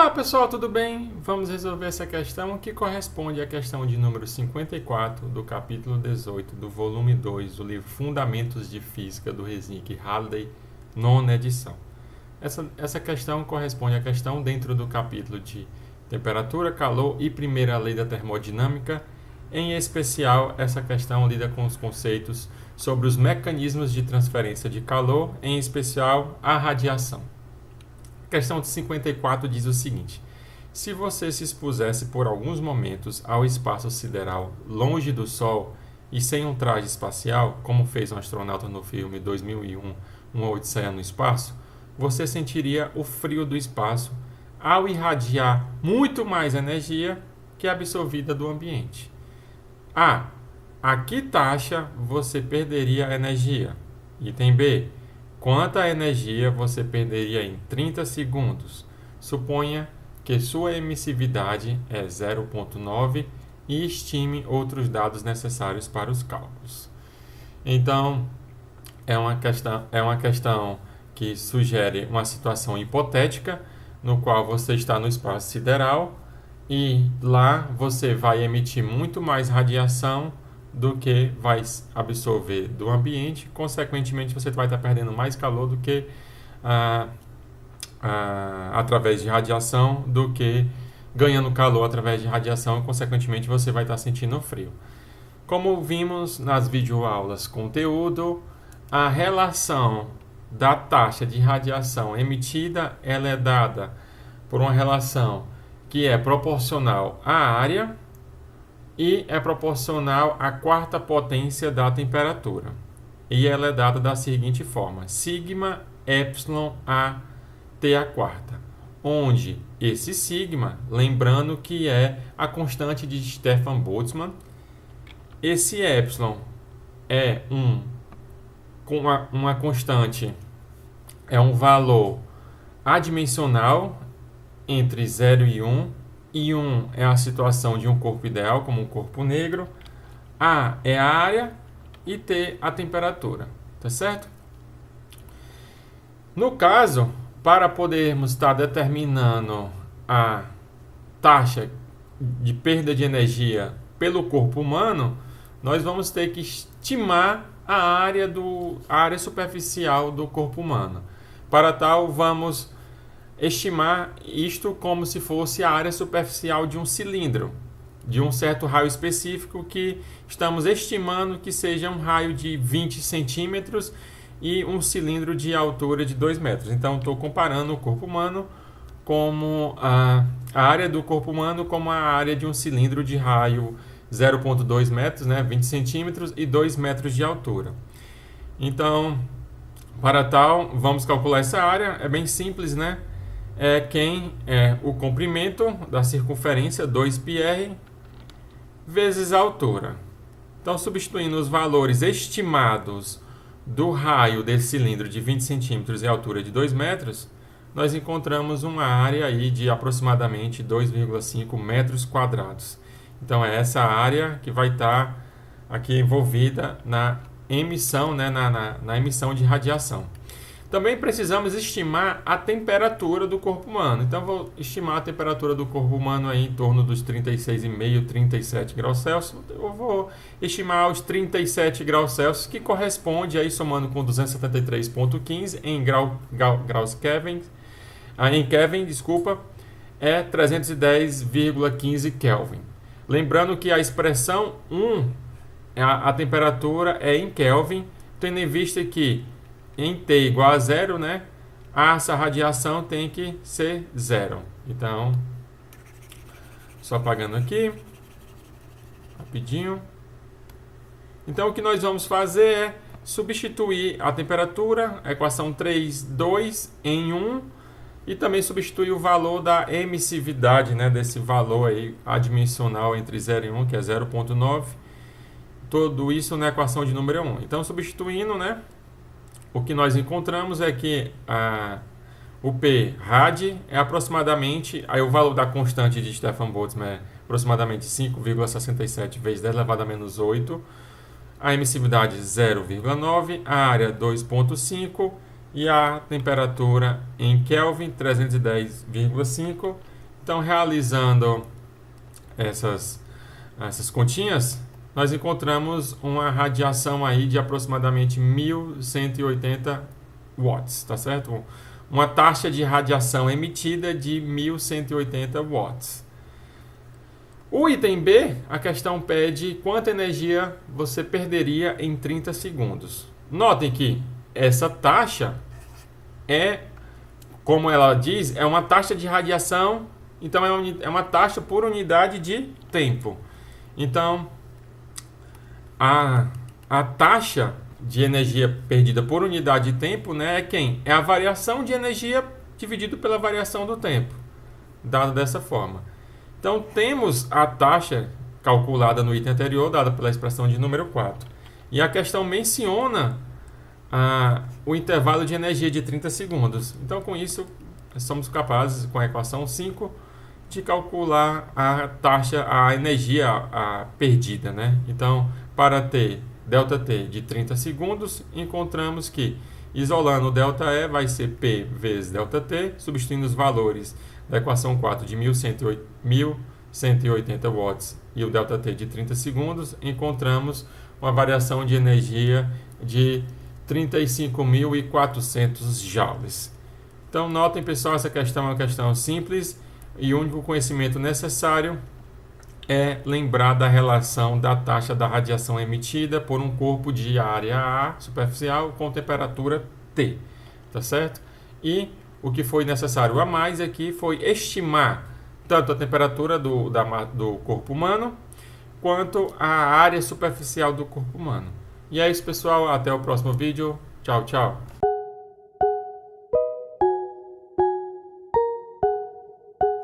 Olá pessoal, tudo bem? Vamos resolver essa questão que corresponde à questão de número 54 do capítulo 18 do volume 2 do livro Fundamentos de Física do Resnick Halliday, nona edição. Essa questão corresponde à questão dentro do capítulo de temperatura, calor e primeira lei da termodinâmica. Em especial, essa questão lida com os conceitos sobre os mecanismos de transferência de calor, em especial a radiação. A questão de 54 diz o seguinte: se você se expusesse por alguns momentos ao espaço sideral longe do Sol e sem um traje espacial, como fez um astronauta no filme 2001, Uma Odisseia no Espaço, você sentiria o frio do espaço ao irradiar muito mais energia que a absorvida do ambiente. A que taxa você perderia energia? Item B. Quanta energia você perderia em 30 segundos? Suponha que sua emissividade é 0,9 e estime outros dados necessários para os cálculos. Então, é uma questão que sugere uma situação hipotética no qual você está no espaço sideral e lá você vai emitir muito mais radiação do que vai absorver do ambiente. Consequentemente, você vai estar perdendo mais calor do que através de radiação do que ganhando calor através de radiação, e consequentemente você vai estar sentindo frio. Como vimos nas videoaulas conteúdo, a relação da taxa de radiação emitida ela é dada por uma relação que é proporcional à área e é proporcional à quarta potência da temperatura. E ela é dada da seguinte forma: sigma epsilon a t a quarta, onde esse sigma, lembrando que é a constante de Stefan Boltzmann, esse epsilon é uma constante, é um valor adimensional entre 0 e 1, e 1 é a situação de um corpo ideal, como um corpo negro, A é a área e T a temperatura, tá certo? No caso, para podermos estar determinando a taxa de perda de energia pelo corpo humano, nós vamos ter que estimar a área superficial do corpo humano. Para tal, vamos estimar isto como se fosse a área superficial de um cilindro, de um certo raio específico que estamos estimando que seja um raio de 20 centímetros e um cilindro de altura de 2 metros. Então, estou comparando o corpo humano como a área do corpo humano como a área de um cilindro de raio 0,2 metros, 20 centímetros e 2 metros de altura. Então, para tal, vamos calcular essa área. É bem simples, É o comprimento da circunferência, 2πr, vezes a altura. Então, substituindo os valores estimados do raio desse cilindro de 20 centímetros e altura de 2 metros, nós encontramos uma área aí de aproximadamente 2,5 metros quadrados. Então, é essa área que vai estar aqui envolvida na emissão, na emissão de radiação. Também precisamos estimar a temperatura do corpo humano. Então, vou estimar a temperatura do corpo humano aí em torno dos 36,5, 37 graus Celsius. Eu vou estimar os 37 graus Celsius, que corresponde aí, somando com 273,15 em graus Kelvin. Em Kelvin, é 310,15 Kelvin. Lembrando que a expressão 1, a temperatura é em Kelvin, tendo em vista que em T igual a 0, essa radiação tem que ser 0. Então, só apagando aqui, rapidinho. Então, o que nós vamos fazer é substituir a temperatura, a equação 3, 2 em 1, e também substituir o valor da emissividade, desse valor aí adimensional entre 0 e 1, que é 0,9. Tudo isso na equação de número 1. Então, substituindo, o que nós encontramos é que o P rad é aproximadamente, aí o valor da constante de Stefan Boltzmann é aproximadamente 5,67 vezes 10 elevado a menos 8, a emissividade 0,9, a área 2,5 e a temperatura em Kelvin 310,5 Então, realizando essas continhas, nós encontramos uma radiação aí de aproximadamente 1180 watts, tá certo? Uma taxa de radiação emitida de 1180 watts. O item B, a questão pede quanta energia você perderia em 30 segundos. Notem que essa taxa é, como ela diz, é uma taxa de radiação, então é uma taxa por unidade de tempo. Então, a taxa de energia perdida por unidade de tempo, né, é quem? É a variação de energia dividido pela variação do tempo, dado dessa forma. Então, temos a taxa calculada no item anterior, dada pela expressão de número 4. E a questão menciona o intervalo de energia de 30 segundos. Então, com isso, somos capazes, com a equação 5, de calcular a taxa, a energia perdida, né? Então, para ter ΔT de 30 segundos, encontramos que, isolando o ΔE, vai ser P vezes ΔT, substituindo os valores da equação 4 de 1180 watts e o ΔT de 30 segundos, encontramos uma variação de energia de 35.400 joules. Então, notem, pessoal, essa questão é uma questão simples e o único conhecimento necessário é lembrar da relação da taxa da radiação emitida por um corpo de área A superficial com temperatura T, tá certo? E o que foi necessário a mais aqui foi estimar tanto a temperatura do corpo humano quanto a área superficial do corpo humano. E é isso, pessoal. Até o próximo vídeo. Tchau, tchau.